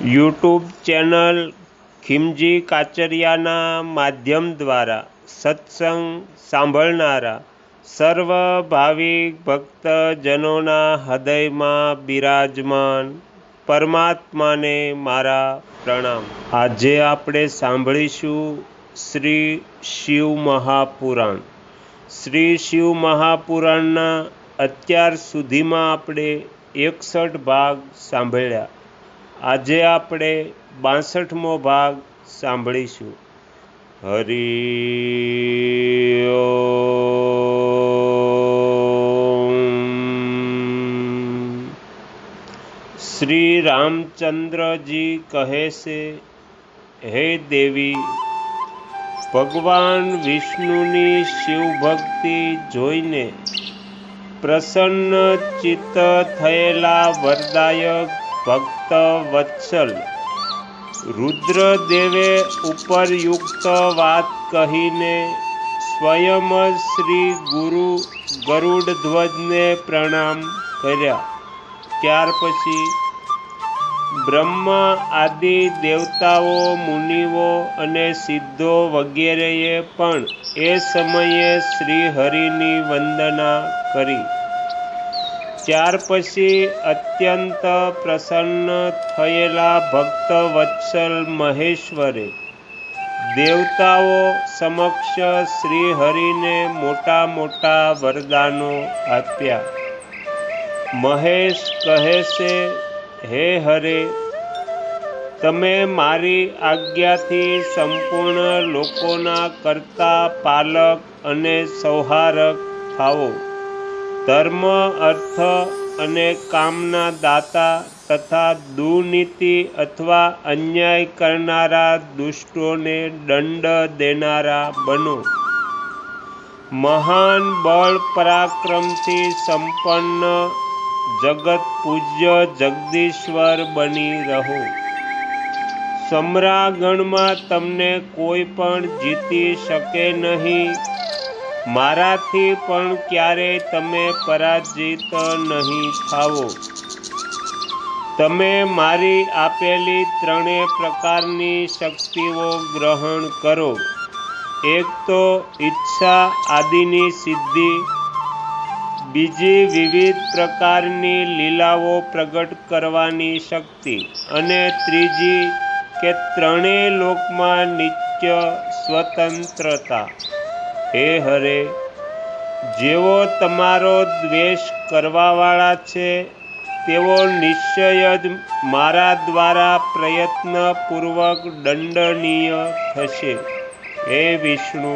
YouTube channel Khimji કાચરિયાના માધ્યમ દ્વારા સત્સંગ સાંભળનારા સર્વ ભાવિક ભક્તજનોના હૃદયમાં બિરાજમાન પરમાત્માને મારા પ્રણામ। આજે આપણે સાંભળીશું શ્રી શિવ મહાપુરાણ। શ્રી શિવ મહાપુરાણના અત્યાર સુધીમાં આપણે 61 ભાગ સાંભળ્યા। આજે આપણે 62મો ભાગ સાંભળીશું। હરિ ઓમ। શ્રી રામચંદ્રજી કહે છે, હે દેવી, ભગવાન વિષ્ણુની શિવ ભક્તિ જોઈને પ્રસન્ન ચિત્ત થયેલા વરદાયક ભક્ત વત્સલ રુદ્રદેવે ઉપરયુક્ત વાત કહીને સ્વયં શ્રી ગુરુ ગરુડધ્વજને પ્રણામ કર્યા। ત્યાર પછી બ્રહ્મા આદિ દેવતાઓ, મુનિઓ અને સિદ્ધો વગેરેએ પણ એ સમયે શ્રી હરિની વંદના કરી। ત્યાર પછી અત્યંત પ્રસન્ન થયેલા ભક્ત વત્સલ મહેશ્વરે દેવતાઓ સમક્ષ શ્રી હરિને મોટા મોટા વરદાનો આપ્યા। મહેશ કહે છે, હે હરે, તમે મારી આજ્ઞાથી સંપૂર્ણ લોકોના કર્તા, પાલક અને સંહારક થાઓ। ધર્મ, અર્થ અને કામના દાતા તથા દુર્નીતિ અથવા અન્યાય કરનારા દુષ્ટોને દંડ દેનારા બનો। મહાન બળ પરાક્રમથી સંપન્ન જગત પૂજ્ય જગદીશ્વર બની રહો। સમ્રાગણમાં તમને કોઈ પણ જીતી શકે નહીં। મારાથી પણ ક્યારેય તમે પરાજિત નહીં થાઓ। તમે મારી આપેલી ત્રણેય પ્રકારની શક્તિઓ ગ્રહણ કરો। એક તો ઈચ્છા આદિની સિદ્ધિ, બીજી વિવિધ પ્રકારની લીલાઓ પ્રગટ કરવાની શક્તિ, અને ત્રીજી કે ત્રણેય લોકમાં નિત્ય સ્વતંત્રતા। હે હરે, જેઓ તમારો દ્વેષ કરવાવાળા છે તેઓ નિશ્ચય જ મારા દ્વારા પ્રયત્નપૂર્વક દંડનીય થશે। હે વિષ્ણુ,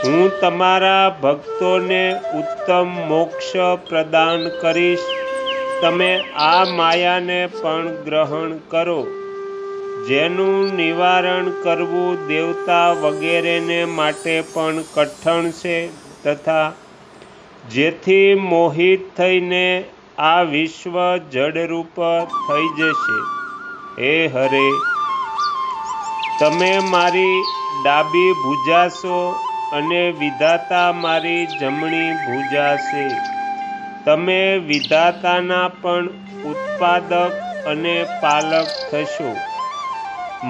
હું તમારા ભક્તોને ઉત્તમ મોક્ષ પ્રદાન કરીશ। તમે આ માયાને પણ ગ્રહણ કરો, જેનું નિવારણ કરવું દેવતા વગેરેને માટે પણ કઠણ છે, તથા જેથી મોહિત થઈને આ વિશ્વ જડરૂપ થઈ જશે। હે હરે, તમે મારી ડાબી ભુજા છો અને વિધાતા મારી જમણી ભુજા છે। તમે વિધાતાના પણ ઉત્પાદક અને પાલક થશો।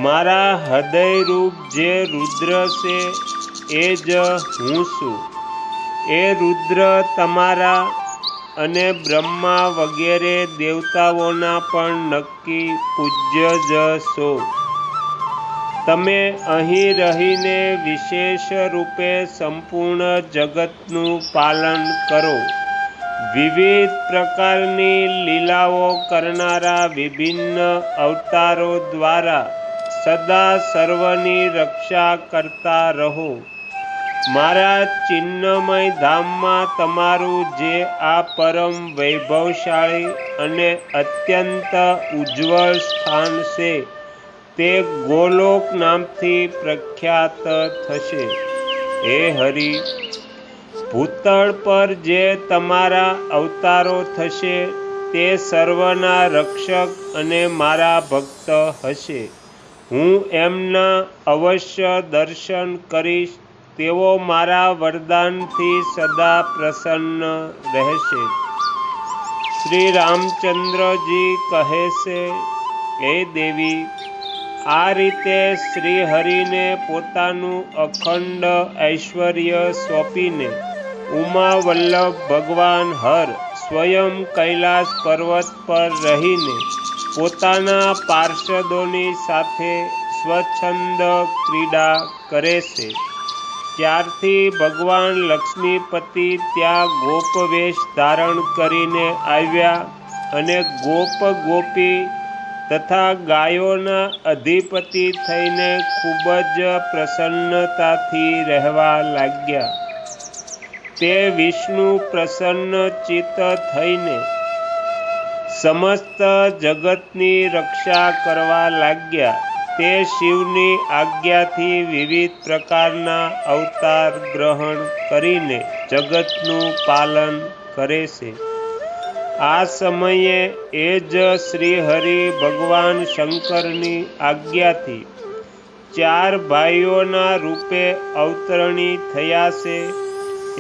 મારા હૃદયરૂપ જે રુદ્ર છે એ જ હું છું। એ રુદ્ર તમારા અને બ્રહ્મા વગેરે દેવતાઓના પણ નક્કી પૂજ્ય જ છો। તમે અહીં રહીને વિશેષ રૂપે સંપૂર્ણ જગતનું પાલન કરો। વિવિધ પ્રકારની લીલાઓ કરનારા વિભિન્ન અવતારો દ્વારા સદા સર્વની રક્ષા કરતા રહો। મારા ચિન્મય ધામમાં તમારું જે આ પરમ વૈભવશાળી અને અત્યંત ઉજ્જવળ સ્થાન છે તે ગોલોક નામથી પ્રખ્યાત થશે। હે હરિ, ભૂતળ પર જે તમારા અવતારો થશે તે સર્વના રક્ષક અને મારા ભક્ત હશે। હું એમના અવશ્ય દર્શન કરીશ। તેઓ મારા વરદાનથી સદા પ્રસન્ન રહેશે। શ્રી રામચંદ્રજી કહે છે, હે દેવી, આ રીતે શ્રીહરિને પોતાનું અખંડ ઐશ્વર્ય સોંપીને ઉમા વલ્લભ ભગવાન હર સ્વયં કૈલાસ પર્વત પર રહીને પોતાના પાર્ષદોની સાથે સ્વચ્છંદ ક્રીડા કરે છે. ત્યારથી ભગવાન લક્ષ્મીપતિ ત્યાં ગોપવેશ ધારણ કરીને આવ્યા અને ગોપ ગોપી તથા ગાયોના અધિપતિ થઈને ખૂબ જ પ્રસન્નતાથી રહેવા લાગ્યા. તે વિષ્ણુ પ્રસન્ન ચિત્ત થઈને સમસ્ત જગતની રક્ષા કરવા લાગ્યા. તે શિવની આજ્ઞાથી વિવિધ પ્રકારના અવતાર ગ્રહણ કરીને જગતનું પાલન કરે છે. આ સમયે એ જ શ્રીહરિ ભગવાન શંકરની આજ્ઞાથી 4 ભાઈઓના રૂપે અવતરણી થયા છે.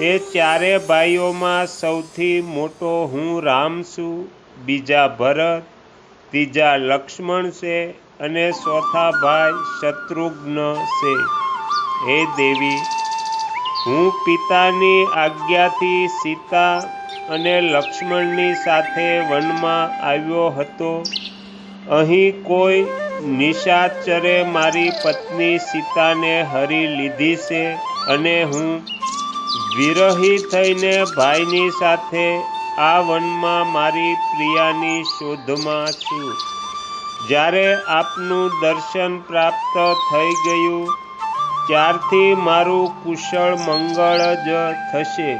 એ 4 ભાઈઓમાં સૌથી મોટો હું રામ છું, બીજા ભરત, ત્રીજા લક્ષ્મણ છે અને ચોથા ભાઈ શત્રુઘ્ન છે. હે દેવી, હું પિતાની આજ્ઞાથી સીતા અને લક્ષ્મણની સાથે વનમાં આવ્યો હતો. અહીં કોઈ નિશાચરે મારી પત્ની સીતાને હરી લીધી છે અને હું વિરહી થઈને ભાઈની સાથે આ વનમાં મારી પ્રિયાની શોધમાં છું. જ્યારે આપનું દર્શન પ્રાપ્ત થઈ ગયું ત્યારથી મારું કુશળ મંગળ જ થશે.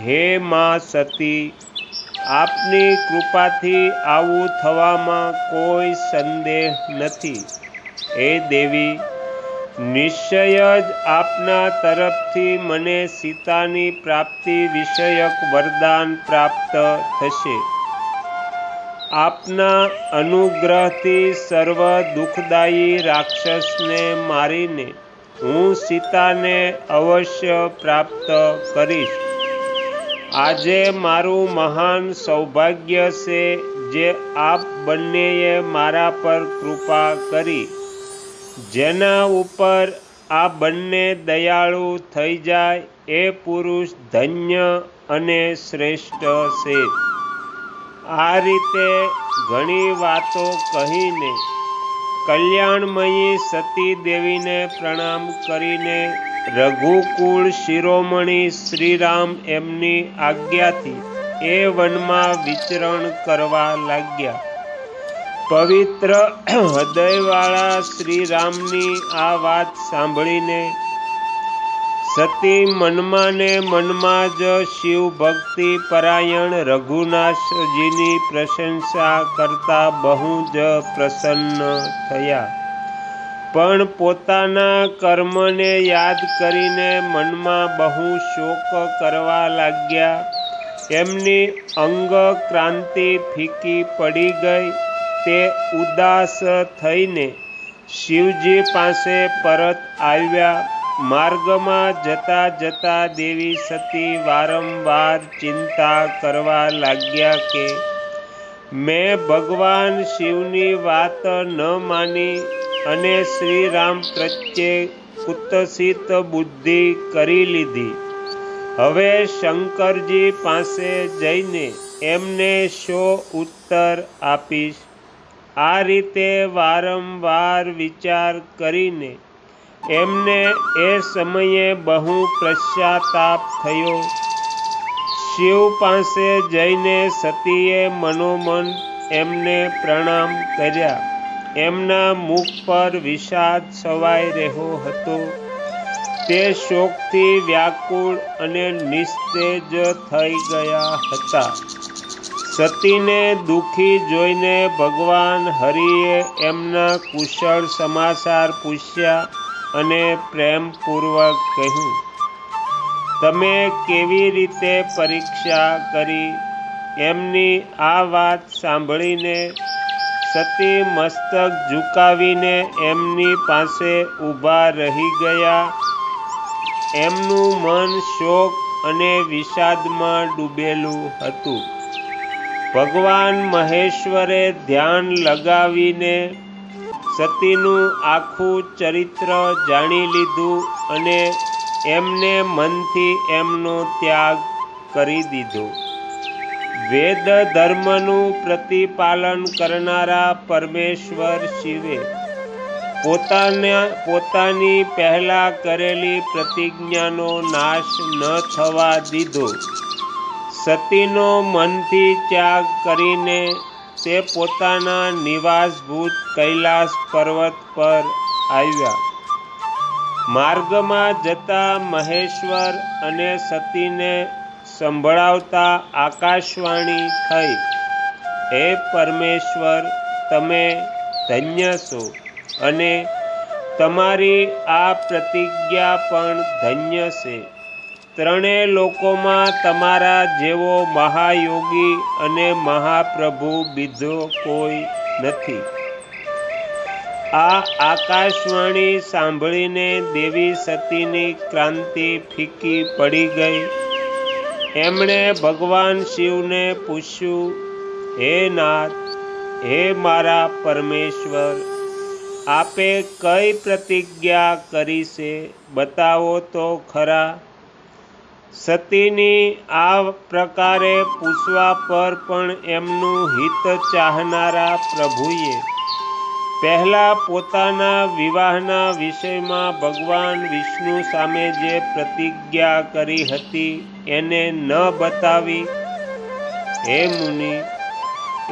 હે મા સતી, આપની કૃપાથી આવું થવામાં કોઈ સંદેહ નથી. હે દેવી, નિશ્ચય જ આપના તરફથી મને સીતાની પ્રાપ્તિ વિષયક વરદાન પ્રાપ્ત થશે. આપના અનુગ્રહથી સર્વ દુઃખદાયી રાક્ષસને મારીને હું સીતાને અવશ્ય પ્રાપ્ત કરીશ. આજે મારું મહાન સૌભાગ્ય છે જે આપ બંનેએ મારા પર કૃપા કરી. જેના ઉપર આ બંને દયાળુ થઈ જાય એ પુરુષ ધન્ય અને શ્રેષ્ઠ છે. આ રીતે ઘણી વાતો કહીને કલ્યાણમયી સતી દેવીને પ્રણામ કરીને રઘુકુળ શિરોમણી શ્રીરામ એમની આજ્ઞાથી એ વનમાં વિચરણ કરવા લાગ્યા. પવિત્ર હૃદયવાળા શ્રીરામની આ વાત સાંભળીને સતી મનમાં ને મનમાં જ શિવ ભક્તિ પરાયણ રઘુનાથજીની પ્રશંસા કરતા બહુ જ પ્રસન્ન થયા. પણ પોતાના કર્મને યાદ કરીને મનમાં બહુ શોક કરવા લાગ્યા. એમની અંગ ક્રાંતિ ફીકી પડી ગઈ. તે ઉદાસ થઈને શિવજી પાસે પરત આવ્યા. માર્ગમાં જતા જતા દેવી સતી વારંવાર ચિંતા કરવા લાગ્યા કે મેં ભગવાન શિવની વાત ન માની અને શ્રી રામ પ્રત્યે કુત્સિત બુદ્ધિ કરી લીધી. હવે શંકરજી પાસે જઈને એમને શો ઉત્તર આપીશ. આ રીતે વારંવાર વિચાર કરીને એમને એ સમયે બહુ પશ્ચાતાપ થયો. શિવ પાસે જઈને સતીએ મનોમન એમને પ્રણામ કર્યા. એમના મુખ પર વિષાદ છવાઈ રહ્યો હતો. તે શોકથી વ્યાકુળ અને નિસ્તેજ થઈ ગયા હતા. સતીને દુઃખી જોઈને ભગવાન હરિએ એમના કુશળ સમાચાર પૂછ્યા અને પ્રેમપૂર્વક કહ્યું, તમે કેવી રીતે પરીક્ષા કરી? એમની આ વાત સાંભળીને સતી મસ્તક ઝુકાવીને એમની પાસે ઊભા રહી ગયા. એમનું મન શોક અને વિષાદમાં ડૂબેલું હતું. ભગવાન મહેશ્વરે ધ્યાન લગાવીને સતીનું આખું ચરિત્ર જાણી લીધું અને એમને મનથી એમનો ત્યાગ કરી દીધો. વેદ ધર્મનું પ્રતિપાલન કરનારા પરમેશ્વર શિવે પોતાની પહેલા કરેલી પ્રતિજ્ઞાનો નાશ ન થવા દીધો. સતીનો મનથી ત્યાગ કરીને તે પોતાના નિવાસભૂત કૈલાસ પર્વત પર આવ્યા. માર્ગમાં જતા મહેશ્વર અને સતીને સંભળાવતા આકાશવાણી થઈ, હે પરમેશ્વર, તમે ધન્ય છો અને તમારી આ પ્રતિજ્ઞા પણ ધન્ય છે. ત્રણેય લોકોમાં તમારા જેવો મહાયોગી અને મહાપ્રભુ બીજો કોઈ નથી. આ આકાશવાણી સાંભળીને દેવી સતીની ક્રાંતિ ફીકી પડી ગઈ. એમણે ભગવાન શિવને પૂછ્યું, હે નાથ, હે મારા પરમેશ્વર, આપે કઈ પ્રતિજ્ઞા કરી છે, બતાવો તો ખરા. સતીની આ પ્રકારે પૂછવા પર પણ એમનું હિત ચાહનારા પ્રભુએ પહેલાં પોતાના વિવાહના વિષયમાં ભગવાન વિષ્ણુ સામે જે પ્રતિજ્ઞા કરી હતી એને ન બતાવી. હે મુનિ,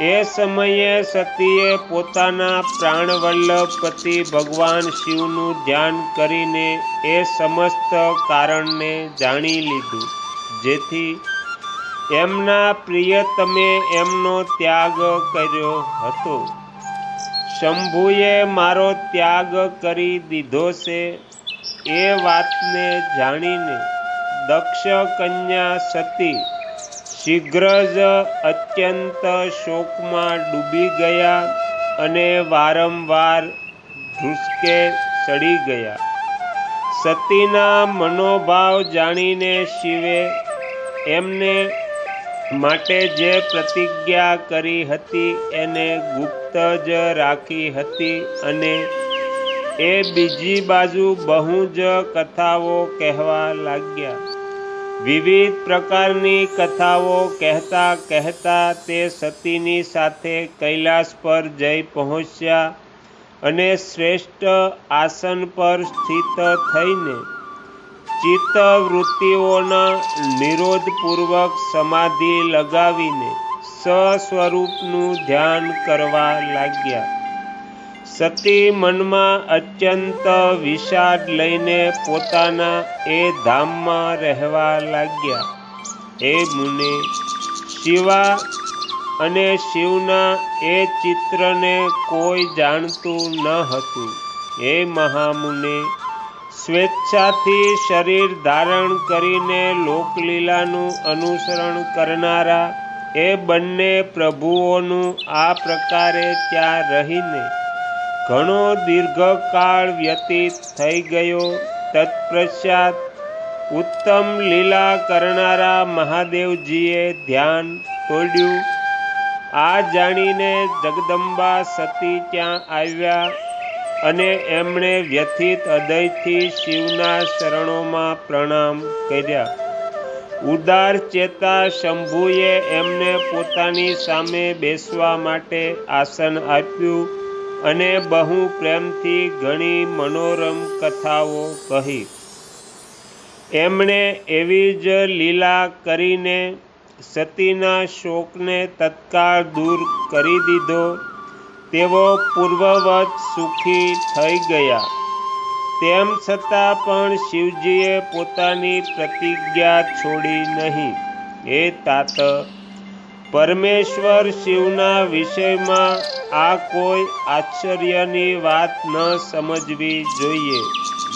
એ સમયે સતીએ પોતાના પ્રાણવલ્લભ પતિ ભગવાન શિવનું ધ્યાન કરીને એ સમસ્ત કારણને જાણી લીધું, જેથી એમના પ્રિયતમે એમનો ત્યાગ કર્યો હતો. શંભુએ મારો ત્યાગ કરી દીધો છે એ વાતને જાણીને દક્ષ કન્યા સતી શીઘ્ર જ અત્યંત શોકમાં ડૂબી ગયા અને વારંવાર ધ્રુસકે ચડી ગયા. સતીના મનોભાવ જાણીને શિવે એમને માટે જે પ્રતિજ્ઞા કરી હતી એને ગુપ્ત જ રાખી હતી અને એ બીજી બાજુ બહુ જ કથાઓ કહેવા લાગ્યા. વિવિધ પ્રકારની કથાઓ કહેતા કહેતા તે સતીની સાથે કૈલાસ પર જઈ પહોંચ્યા અને શ્રેષ્ઠ આસન પર સ્થિત થઈને ચિત્તવૃત્તિઓના નિરોધપૂર્વક સમાધિ લગાવીને સ્વસ્વરૂપનું ધ્યાન કરવા લાગ્યા. સતી મનમાં અત્યંત વિષાદ લઈને પોતાના એ ધામમાં રહેવા લાગ્યા. હે મુને, શિવા અને શિવના એ ચિત્રને કોઈ જાણતું ન હતું. હે મહામુને, સ્વેચ્છાથી શરીર ધારણ કરીને લોકલીલાનું અનુસરણ કરનારા એ બંને પ્રભુઓનું આ પ્રકારે ત્યાં રહીને ઘણો દીર્ઘકાળ વ્યતીત થઈ ગયો. તત્પશ્ચાત ઉત્તમ લીલા કરનારા મહાદેવજીએ ધ્યાન તોડ્યું. આ જાણીને જગદંબા સતી ત્યાં આવ્યા અને એમણે વ્યથિત હૃદયથી શિવના ચરણોમાં પ્રણામ કર્યા. ઉદાર ચેતા શંભુએ એમને પોતાની સામે બેસવા માટે આસન આપ્યું અને બહુ પ્રેમથી ઘણી મનોરમ કથાઓ કહી. એમણે એવી જ લીલા કરીને સતીના શોકને તત્કાળ દૂર કરી દીધો. તેઓ પૂર્વવત સુખી થઈ ગયા. તેમ છતાં પણ શિવજીએ પોતાની પ્રતિજ્ઞા છોડી નહીં. હે તાત, પરમેશ્વર શિવના વિષયમાં આ કોઈ આશ્ચર્યની વાત ન સમજવી જોઈએ.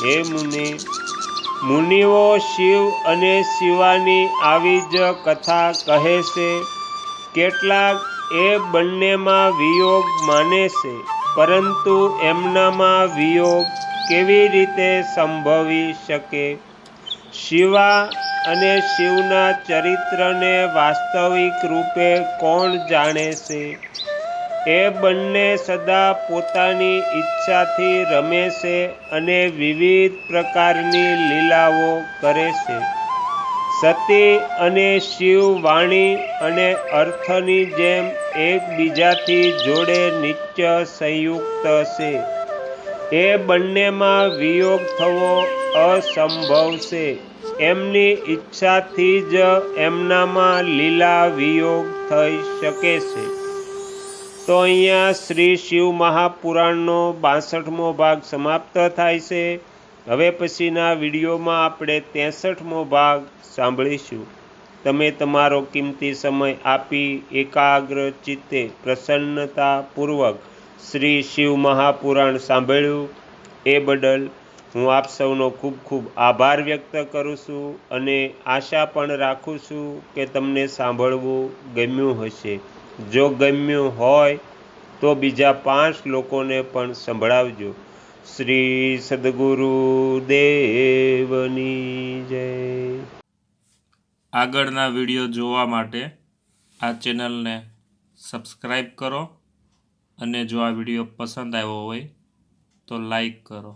હે મુનિ, મુનિઓ શિવ અને શિવાની આવી જ કથા કહે છે. કેટલાક એ બંનેમાં વિયોગ માને છે, પરંતુ એમનામાં વિયોગ કેવી રીતે સંભવી શકે? શિવા અને શિવના ચરિત્રને વાસ્તવિક રૂપે કોણ જાણે છે? એ બંને સદા પોતાની ઈચ્છાથી રમે છે અને વિવિધ પ્રકારની લીલાઓ કરે છે. સતી અને શિવ વાણી અને અર્થની જેમ એકબીજાથી જોડે નિત્ય સંયુક્ત છે. એ બંનેમાં વિયોગ થવો અસંભવ છે. એમની ઈચ્છાથી જ એમનામાં લીલા વિયોગ થઈ શકે છે. તો અહીંયા શ્રી શિવ મહાપુરાણનો 62મો ભાગ સમાપ્ત થાય છે. હવે પછીના વિડીયોમાં આપણે 63મો ભાગ સાંભળીશું. તમે તમારો કિંમતી સમય આપી એકાગ્ર ચિત્તે પ્રસન્નતાપૂર્વક શ્રી શિવ મહાપુરાણ સાંભળ્યું એ બદલ હું આપ સૌનો ખૂબ ખૂબ આભાર વ્યક્ત કરું છું અને આશા પણ રાખું છું કે તમને સાંભળવું ગમ્યું હશે. જો ગમ્યું હોય તો બીજા 5 લોકોને પણ સંભળાવજો. શ્રી સદ્ગુરુદેવની જય. આગળના વિડીયો જોવા માટે આ ચેનલને સબસ્ક્રાઈબ કરો અને જો આ વિડીયો પસંદ આવ્યો હોય તો લાઈક કરો.